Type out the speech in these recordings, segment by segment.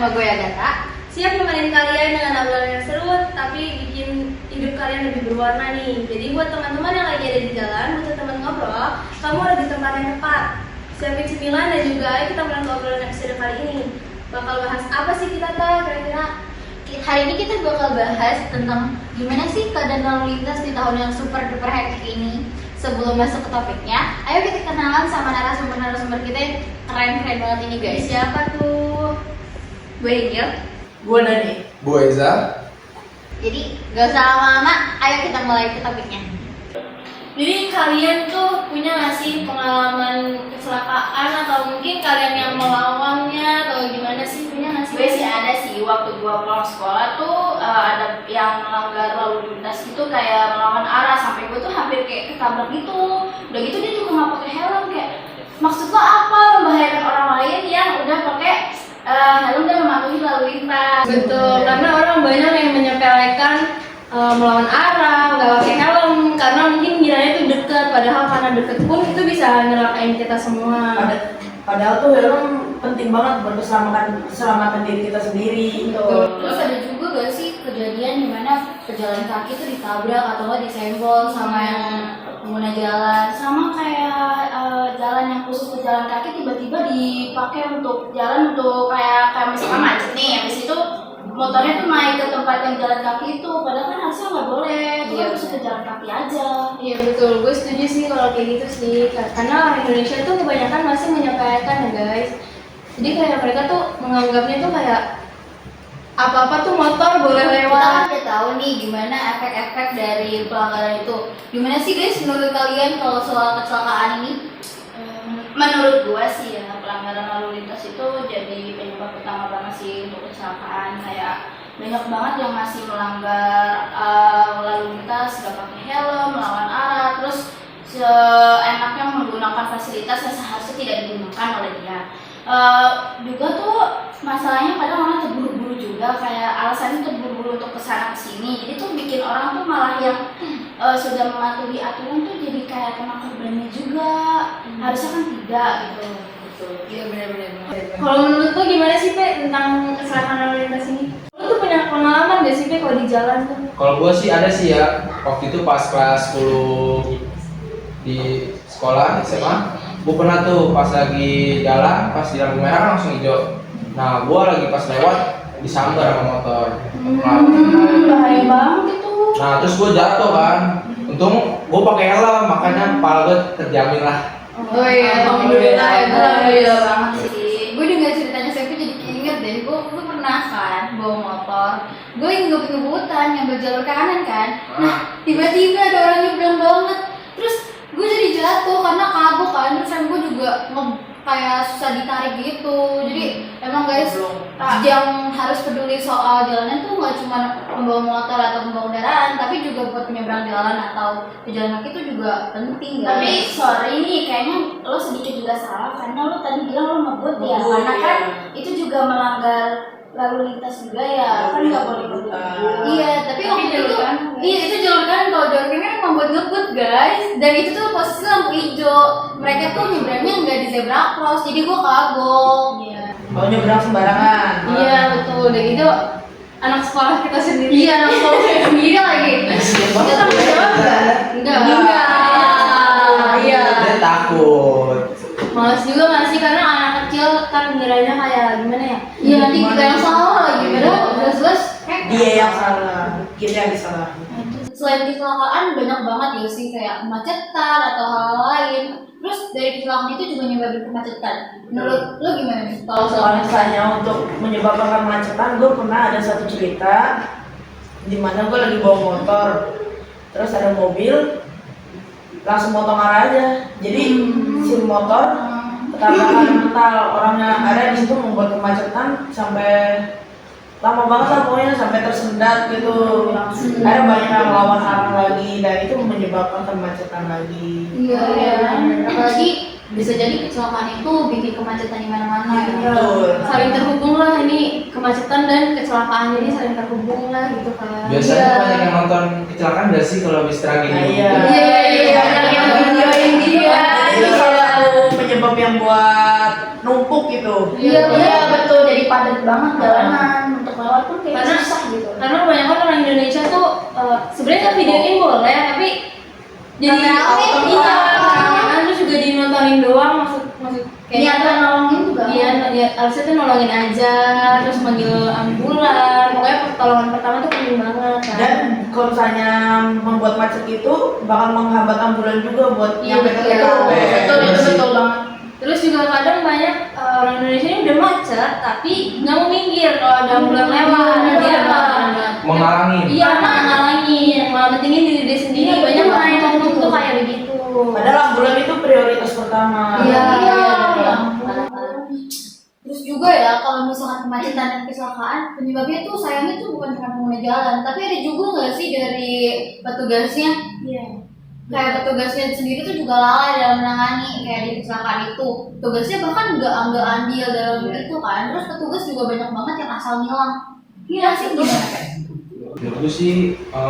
sama gue Agatha. Siap nemenin kalian dengan obrolan yang seru, tapi bikin hidup kalian lebih berwarna nih. Jadi buat teman-teman yang lagi ada di jalan, butuh teman ngobrol, kamu ada di tempat yang tepat. Siapin cemilan dan juga ayo kita mulai obrolan episode kali ini. Bakal bahas apa sih kita kira-kira? Hari ini kita bakal bahas tentang gimana sih keadaan lalu lintas di tahun yang super duper hektik ini. Sebelum masuk ke topiknya, ayo kita kenalan sama narasumber kita yang keren-keren banget ini guys. Siapa tuh? Gue Ingil. Gue Nani. Gue Eza. Jadi gak usah lama-lama, ayo kita mulai ke topiknya. Jadi kalian tuh punya nggak sih pengalaman kecelakaan atau mungkin kalian yang melawannya atau gimana sih, punya nggak sih? Gue sih ada sih, waktu gue pulang sekolah tuh ada yang melanggar lalu lintas itu kayak melawan arah, sampai gue tuh hampir kayak ketabrak gitu. Udah gitu dia juga nggak pakai helm, kayak maksud lo apa, membahayakan orang lain yang udah pakai helm dan mematuhi lalu lintas. Betul, karena orang banyak yang menyepelekan melawan arah, nggak pakai helm karena mungkin kiranya itu dekat, padahal karena dekat pun itu bisa nyelakain kita semua. Padahal tuh helm penting banget buat keselamatan diri kita sendiri. Betul. Terus ada juga gak sih kejadian dimana pejalan kaki itu ditabrak atau disenggol sama yang pengguna jalan, sama kayak jalan yang khusus pejalan kaki tiba-tiba dipakai untuk jalan untuk kayak misalkan macet nih, habis itu motornya tuh naik ke tempat yang jalan kaki itu, padahal kan harusnya nggak boleh, itu harus ke jalan kaki aja. Iya betul, gue setuju sih kalau kayak gitu sih, karena orang Indonesia tuh kebanyakan masih menyepelekan ya guys. Jadi kayak mereka tuh menganggapnya tuh kayak apa-apa tuh motor boleh Kita lewat. kan udah tahu nih gimana efek-efek dari pelanggaran itu. Gimana sih guys menurut kalian kalau soal kecelakaan ini? Menurut gue sih ya, pelanggaran lalu lintas itu jadi penyebab utama banget sih untuk kecelakaan. Kayak banyak banget yang masih melanggar lalu lintas, gak pakai helm, melawan arah, terus seenaknya menggunakan fasilitas yang seharusnya tidak digunakan oleh dia. Juga tuh masalahnya kadang orang terburu-buru juga, kayak alasannya terburu-buru untuk kesana kesini, jadi tuh bikin orang tuh malah yang sudah mematuhi aturan tuh jadi kayak kena korbannya juga. Harusnya kan tidak gitu. Betul, iya benar-benar. Kalau menurut lo gimana sih Pe tentang kecelakaan lalu lintas ini? Lo tuh punya pengalaman gak sih Pe kalau di jalan tuh? Kalau gue sih ada sih ya. Waktu itu pas kelas 10 di sekolah SMA, gue pernah tuh pas lagi jalan, pas di lampu merah kan langsung hijau. Nah, gue lagi pas lewat disambar sama motor. Bahaya banget itu. Nah, terus gue jatuh kan. Untung gue pakai helm, makanya kepala gue terjamin lah. Oh iya, alhamdulillah ya guys. Alhamdulillah banget sih. Gue dengar ceritanya Sevi jadi keinget deh. Gue pernah kan bawa motor. Gue ngebut-ngebutan nyambil jalur kanan kan. Nah tiba-tiba ada orang nyebrang banget. Terus gue jadi jatuh karena kagok kan. Terus gue juga kayak susah ditarik gitu. Jadi emang guys yang harus peduli soal jalanan tuh nggak cuma membawa motor atau membawa kendaraan, tapi juga buat penyeberang jalan atau pejalan kaki itu juga penting guys. Tapi sorry nih, kayaknya lo sedikit juga salah karena lo tadi bilang lo ngebut ya, karena kan itu juga melanggar lalu lintas juga ya, kan nggak boleh ngebut. Iya, tapi waktu itu iya itu jalur kan, kalau jalur kan memang buat ngebut guys, dan itu tuh posisi lampu hijau. Mereka tuh nyebrangnya nggak di zebra cross, jadi gua kagok. Iya. Mau nyebrang sembarangan. Iya betul, dan itu anak sekolah kita sendiri. Iya, anak sekolah kita sendiri lagi. Kita tanggung jawab nggak? Enggak. Iya. Dia takut. Males juga nggak sih, karena anak kecil kan ngiranya kayak gimana ya? Iya nanti kita yang salah lagi, padahal jelas-jelas Dia yang salah, kita yang disalah. Selain kecelakaan banyak banget ya sih, kayak kemacetan atau hal lain. Terus dari kecelakaan itu juga nyebabin kemacetan. Menurut lo gimana nih? Kalau misalnya untuk menyebabkan kemacetan, gue pernah ada satu cerita di mana gue lagi bawa motor, terus ada mobil langsung motong arah aja. Jadi si motor ketabrakan mental, orangnya ada di situ membuat kemacetan sampai lama banget lah pokoknya, sampai tersendat gitu. Ada banyak yang melawan arah lagi dan itu menyebabkan kemacetan lagi. Iya, apalagi bisa jadi kecelakaan itu bikin kemacetan di mana-mana ya. Betul. saling terhubung lah, ini kemacetan dan kecelakaan, jadi saling terhubung lah gitu kan. Biasanya banyak yang nonton kecelakaan gak sih kalau habis tragedi? Iya. Iya, yang videoin dia. Itu selalu penyebab yang buat numpuk gitu. Iya betul, jadi padat banget jalanan untuk lewat pun kayak Karena- susah gitu. Karena kebanyakan orang Indonesia tuh sebenarnya videoin boleh, tapi jadi Rame-rame. iya, rame-ramean, terus juga dinontonin doang, maksud kayak Niatan nolongin juga. iya, ya, harusnya tuh nolongin aja, terus manggil ambulan, pokoknya pertolongan pertama tuh penting banget kan. Dan kalau misalnya membuat macet itu bakal menghambat ambulan juga buat Iya, nyampe ke betul. TKP. Betul, itu betul banget. Terus juga kadang banyak orang Indonesia ini udah macet tapi nggak mau minggir kalau ada ambulan lewat. Iya, Dia benar. Menghalangi. iya menghalangi, malah pentingin diri dia sendiri. Iya, Banyak betul. orang yang ngomong tuh kayak begitu. Padahal ambulan itu prioritas pertama. Iya, Iya, iya. Terus juga ya kalau misalkan kemacetan dan kecelakaan penyebabnya tuh sayangnya tuh bukan cuma pengguna jalan, tapi ada juga nggak sih dari petugasnya? Iya. Kayak petugasnya sendiri tuh juga lalai dalam menangani kayak di kecelakaan itu. Petugasnya bahkan nggak andil dalam itu kan. Terus petugas juga banyak banget yang asal ngilang. Iya sih gimana? Menurut gue sih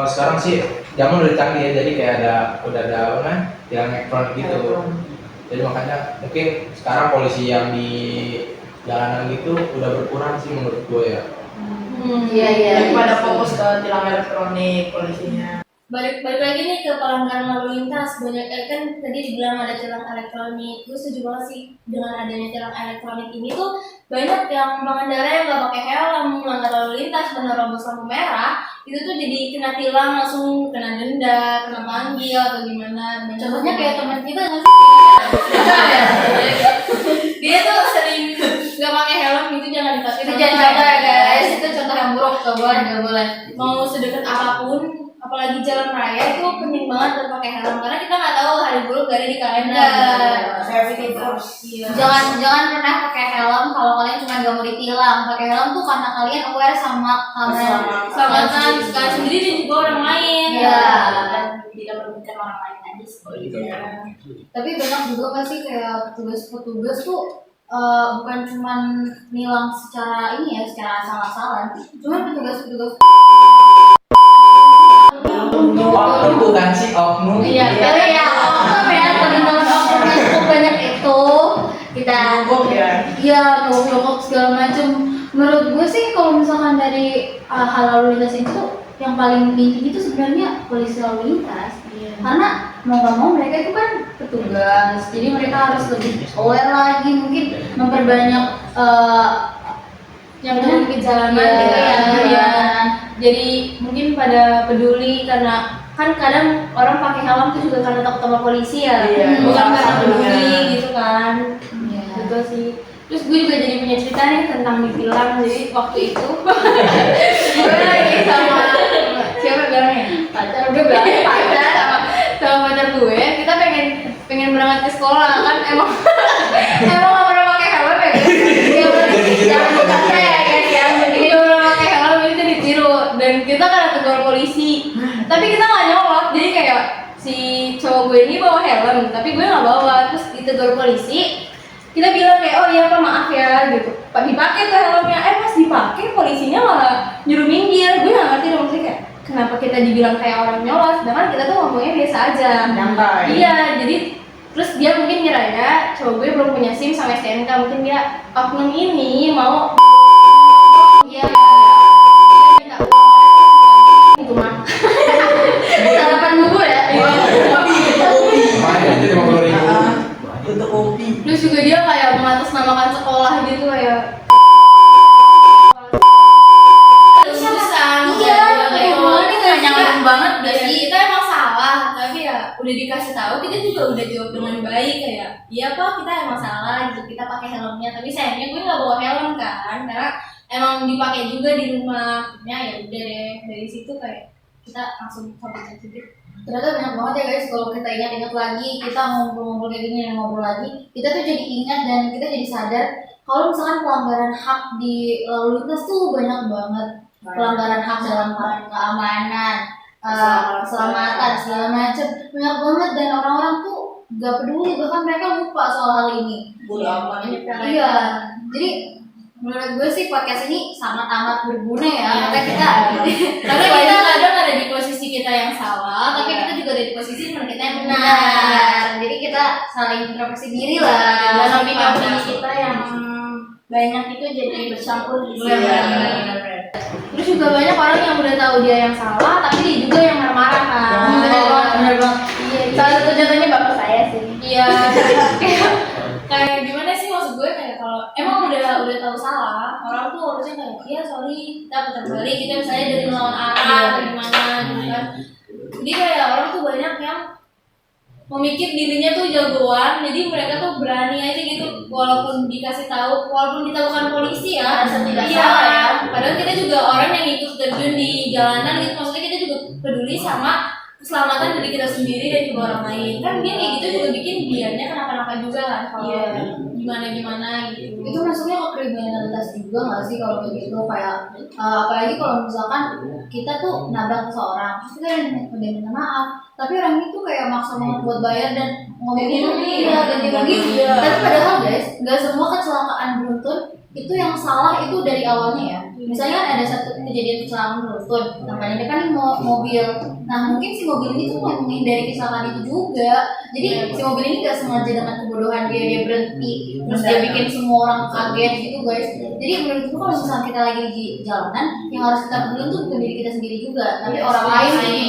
sekarang sih zaman udah canggih ya, jadi kayak udah ada apa namanya yang elektronik gitu. Jadi makanya mungkin sekarang polisi yang di jalanan gitu udah berkurang sih menurut gue ya. Iya. Daripada fokus ke tilang elektronik polisinya. Balik lagi nih ke pelanggaran lalu lintas, banyak kan tadi dibilang ada tilang elektronik. Gue setuju banget sih dengan adanya tilang elektronik ini tuh banyak yang pengendara yang nggak pakai helm melanggar lalu lintas, menerobos lampu merah, itu tuh jadi kena tilang, langsung kena denda, kena panggil atau gimana. Contohnya kayak teman kita nggak sih? Dia tuh sering nggak pakai helm, itu jangan dipakai. Itu jangan contoh ya guys. Itu contoh yang buruk, nggak boleh. Mau sedekat apapun, apalagi jalan raya itu penting banget buat pakai helm karena kita nggak tahu hari buruk gak ada di kalender. Safety first. Iya. Jangan pernah pakai helm kalau kalian cuma nggak mau ditilang. Pakai helm tuh karena kalian aware sama Keselamatan sekalian sendiri dan juga orang lain. Iya. Dan tidak merugikan orang lain aja sih. Tapi banyak juga kan sih kayak petugas tuh bukan cuman nilang secara ini ya, secara asal-asalan. Cuman petugas-petugas Oknum bukan sih oknum. iya, ya oknum ya, teman-teman oknumnya cukup banyak itu. Kita Nyogok ya. iya nyogok segala macem. Menurut gue sih kalau misalkan dari hal lalu lintas itu yang paling tinggi itu sebenarnya polisi lalu lintas. Karena mau nggak mau mereka itu kan petugas, jadi mereka harus lebih aware lagi, mungkin memperbanyak Yang turun ke jalanan Iya, gitu ya. iya. Iya. Jadi mungkin pada peduli karena kan kadang orang pakai helm tuh juga karena takut sama polisi ya, Iya. bukan karena Sama peduli dengan- gitu kan. Iya. Gitu sih. Terus gue juga jadi punya cerita nih tentang ditilang. Jadi waktu itu gue lagi sama siapa bilangnya? Pacar, udah bilangnya pacar sama pacar gue. Kita pengen berangkat ke sekolah kan emang nggak pernah pakai helm ya guys. Jangan bercanda ya guys ya. Jadi nggak pernah pakai helm itu ditiru dan kita kena tegur polisi. Tapi kita nggak nyolot. Jadi kayak si cowok gue ini bawa helm, tapi gue nggak bawa. Terus ditegur polisi. Kita bilang kayak oh iya pak maaf ya gitu. Pak dipakai tuh helmnya. Pas dipakai polisinya malah nyuruh minggir. Gue nggak ngerti dong maksudnya kayak kenapa kita dibilang kayak orang nyolot, sedangkan kita tuh ngomongnya biasa aja. Nyantai. Iya, jadi terus dia mungkin ngiranya cowok gue belum punya SIM sama STNK, mungkin dia oknum ini mau iya minta uang itu mah sarapan bubur ya. Makanya itu 50.000. Untuk kopi. Terus juga dia kayak mengatasnamakan sekolah gitu kayak ini nggak nyambung banget udah sih kita emang salah tapi ya udah dikasih tahu kita juga udah jawab dengan baik kayak iya pak kita emang salah gitu kita pakai helmnya tapi sayangnya gue nggak bawa helm kan karena emang dipakai juga di rumahnya ya udah deh dari situ kayak kita langsung cabut aja deh. Ternyata banyak banget ya guys, kalau kita ingat-ingat lagi, kita ngobrol-ngobrol kayak gini dan ngobrol lagi, kita tuh jadi ingat dan kita jadi sadar kalau misalkan pelanggaran hak di lalu lintas tuh banyak banget. Pelanggaran hak dalam keamanan, keselamatan, segala macam banyak banget dan orang-orang tuh gak peduli, bahkan mereka lupa soal hal ini. Bodo amat. Iya, jadi menurut gue sih podcast ini sangat amat berguna ya, karena kita Karena kita kadang ada di posisi kita yang salah, tapi kita juga ada di posisi teman kita yang benar. benar. Jadi kita kita saling introspeksi diri lah. Dan Saling opini pandang. kita yang banyak itu jadi bercampur di sini. Terus juga banyak orang yang udah tahu dia yang salah, tapi dia juga yang marah-marah kan. Bener banget. Iya, Salah satu contohnya bapak saya sih. Iya. Kayak gimana sih maksud gue, kayak kalau emang udah tahu salah, orang tuh harusnya kayak iya sorry, kita putar balik, kita misalnya dari melawan arah atau gimana gitu kan. Jadi kayak orang tuh banyak yang memikir dirinya tuh jagoan, jadi mereka tuh berani aja gitu, walaupun dikasih tahu, walaupun kita bukan polisi ya, Merasa tidak iya, salah ya. padahal kita juga orang yang ikut terjun di jalanan gitu, maksudnya kita juga peduli sama keselamatan diri kita sendiri dan juga orang lain. Kan dia kayak gitu juga bikin dianya kenapa-napa juga kan, kalau gimana gitu. Itu masuknya ke kriminalitas juga nggak sih kalau kayak gitu, kayak apalagi kalau misalkan kita tuh nabrak seseorang terus kita udah minta maaf tapi orang itu kayak maksa banget buat bayar dan ngomongin ganti rugi. Tapi padahal guys, nggak semua kecelakaan beruntun itu yang salah itu dari awalnya ya. Misalnya kan ada satu kejadian kecelakaan beruntun, namanya kan mobil. Nah mungkin si mobil ini tuh menghindari kecelakaan itu juga. Jadi si mobil ini nggak sengaja dengan kebodohan dia berhenti, terus dia bikin semua orang kaget gitu guys. Jadi menurutku kalau misalnya kita lagi di jalanan, yang harus kita peduli tuh bukan diri kita sendiri juga, tapi orang lain nih.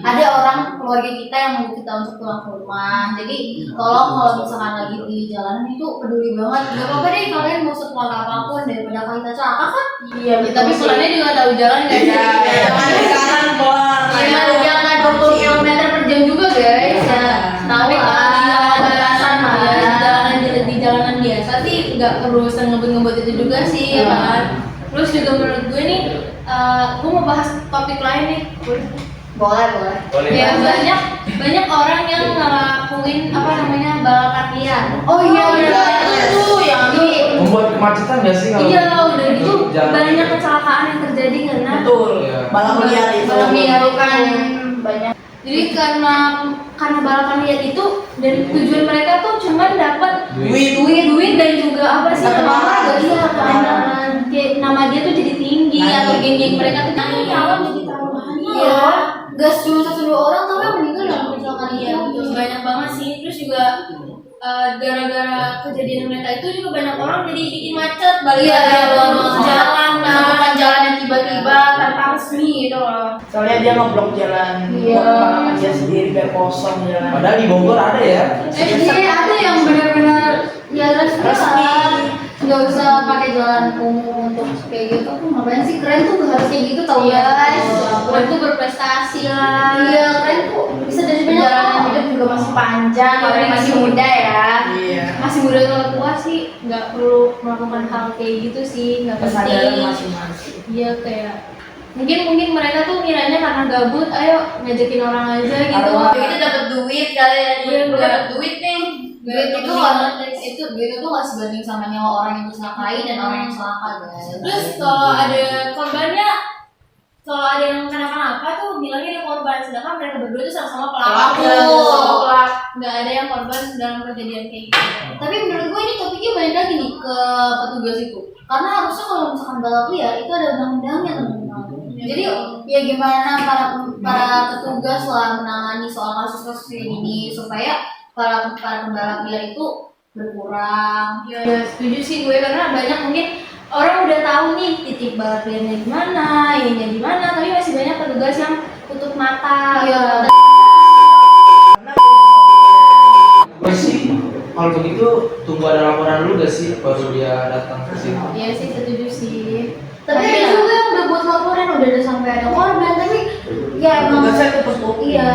Ada orang keluarga kita yang mau kita untuk pulang ke rumah. Jadi tolong kalau misalkan lagi di jalanan itu peduli banget. Gak apa-apa deh kalian mau sekolah apapun daripada kita celaka kan. Iya, tapi pelannya juga tahu jalan guys. Sekarang bola. Iya, jangan 20 km per jam juga guys. Ya, tahu Di jalanan biasa sih nggak perlu ngebut-ngebut itu juga sih ya kan. Terus juga menurut gue nih, gue mau bahas topik lain nih. boleh. Boleh. Ya banyak orang yang ngelakuin apa namanya balapan liar. Oh iya, itu yang Membuat kemacetan nggak sih kalau? iya udah gitu Jalan. banyak kecelakaan yang terjadi karena Betul. Iya. Balap liar itu. balap liar kan. Banyak. Jadi karena balapan liar itu dan tujuan mereka tuh cuma dapat duit dan juga apa sih Dapat namanya nama. iya keamanan. Nama dia tuh jadi tinggi atau geng-geng mereka tuh nyawa jadi taruhan. Iya. Gak cuma 1-2 orang tapi yang meninggal dalam kecelakaan Iya, itu. banyak banget sih. Terus juga gara-gara kejadian mereka itu juga banyak orang jadi bikin macet balik jalan Menemukan jalan yang tiba-tiba tanpa resmi gitu loh. Soalnya dia ngeblok jalan buat pandangan dia sendiri biar kosong jalan. Padahal di Bogor ada ya. Ada yang benar-benar ya resmi. Nggak usah pakai jalan umum untuk kayak gitu. Aku ngapain sih, keren tuh harus kayak gitu tau guys. Keren tuh berprestasi lah. Iya, keren tuh bisa dari banyak Perjalanan orang. hidup juga masih panjang, Iya, orang masih muda ya. Iya. Masih muda atau tua sih nggak perlu melakukan hal kayak gitu sih, nggak Kesadaran penting. masing-masing. Iya kayak mungkin mereka tuh kiranya karena gabut, ayo ngajakin orang aja gitu. Taruhan. Kita dapat duit kalian, Iya, dapat duit nih. Duit itu duit itu nggak sebanding sama nyawa orang yang diselakai dan orang yang celaka guys. Terus kalau ada korbannya, kalau ada yang kenapa-napa tuh bilangnya ada korban, sedangkan mereka berdua tuh sama-sama pelaku. Nggak ada yang korban dalam kejadian kayak gitu. Tapi menurut gue ini topiknya balik lagi nih ke petugas itu. Karena harusnya kalau misalkan balap liar itu ada undang-undangnya teman-teman. Jadi ya gimana para petugas lah menangani soal kasus-kasus kayak gini supaya para pembalap liar itu berkurang. Ya setuju sih gue, karena banyak mungkin orang udah tahu nih titik balap liarnya di mana, ininya di mana, tapi masih banyak petugas yang tutup mata. Iya. Gue sih kalau begitu tunggu ada laporan dulu gak sih baru dia datang ke sini. Iya sih, setuju sih. Tapi ada juga yang udah buat laporan udah ada sampai ada korban tapi ya emang Tugasnya tutup kuping. iya.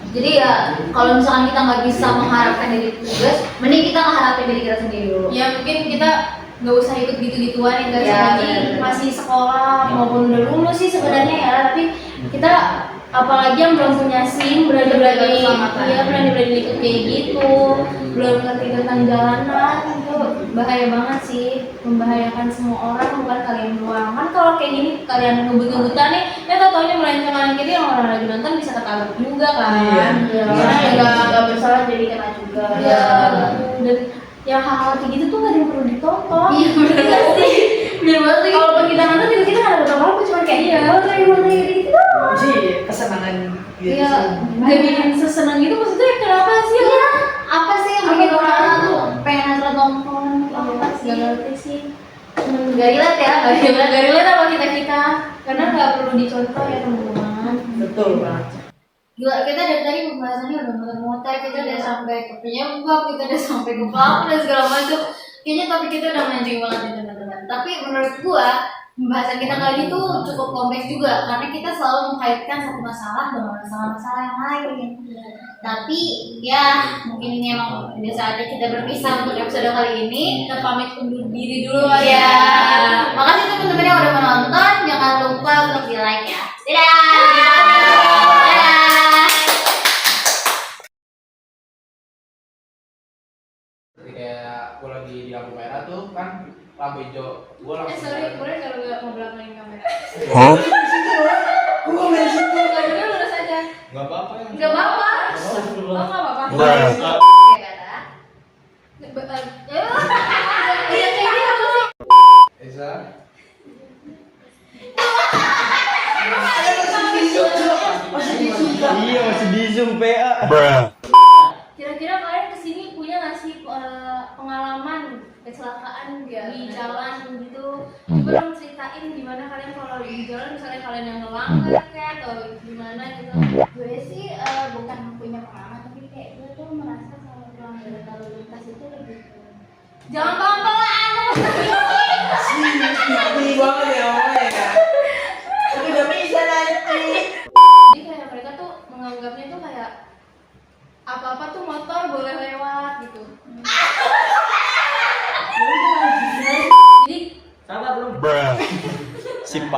Jadi ya kalau misalkan kita nggak bisa mengharapkan diri petugas, mending kita mengharapkan diri kita sendiri dulu. Ya mungkin kita nggak usah ikut gitu-gituan ya guys, Ya, lagi bener. masih sekolah maupun udah lulus sih sebenarnya ya, tapi kita apalagi yang belum punya SIM berani-berani ikut kayak gitu, belum ngerti tentang jalanan, itu bahaya banget sih, membahayakan semua orang, bukan kalian doang. Kan kalau kayak gini kalian ngebut-ngebutan nih, tau-taunya melenceng kanan kiri, orang lagi nonton bisa ketabrak juga kan. Iya. Karena nggak bersalah jadi kena juga. Iya. Dan yang hal-hal kayak gitu tuh gak ada yang perlu ditonton. Iya, bener Iya sih. Bener banget lagi. Kalaupun kita nonton juga kita gak ada apa-apa, cuma kayak iya, lagi gitu doang. Jadi kesenangan Ya, gak bikin sesenang itu maksudnya kenapa sih? Iya, apa sih yang bikin orang tuh pengen nonton nongkrong? Apa sih? Gak ngerti sih. Gak relate ya, gak relate sama kita. Karena gak perlu dicontoh ya teman-teman. Betul banget. Gila, kita dari tadi pembahasannya udah muter-muter, kita udah sampai ke penyebab, kita udah sampai ke pelaku dan segala macam. Kayaknya topik kita udah mancing banget nih teman-teman. Tapi menurut gua pembahasan kita kali ini tuh cukup kompleks juga karena kita selalu mengkaitkan satu masalah dengan masalah-masalah yang lain. Tapi ya mungkin ini emang udah saatnya kita berpisah untuk episode kali ini. Kita pamit undur diri dulu kali ya. Makasih teman-teman yang udah menonton. Jangan lupa untuk di like ya. Dadah. Kayak gue lagi di lampu merah tuh kan lampu hijau gue langsung Sorry, boleh kalau nggak mau belakangin kamera? Hah? Gue ngomong di situ. Nggak dulu lurus aja. Nggak apa-apa ya. Nggak apa-apa. Astagfirullah. Oh nggak apa-apa. Nggak. Iya kayak gitu sih. Eza. Iya masih di zoom PA. Kira-kira kalian kesini punya nggak sih pengalaman kecelakaan di jalan gitu? Coba dong ceritain gimana kalian kalau di jalan misalnya kalian yang ngelanggar kayak atau gimana gitu. Gue sih bukan punya pengalaman tapi kayak gue tuh merasa kalau pelanggaran lalu lintas itu lebih Jangan pelan-pelan. Tinggi banget ya omongnya ya. Tapi udah bisa nanti. Jadi kayak mereka tuh menganggapnya tuh kayak apa-apa tuh motor boleh lewat gitu. Jadi Sabar belum? Simpang.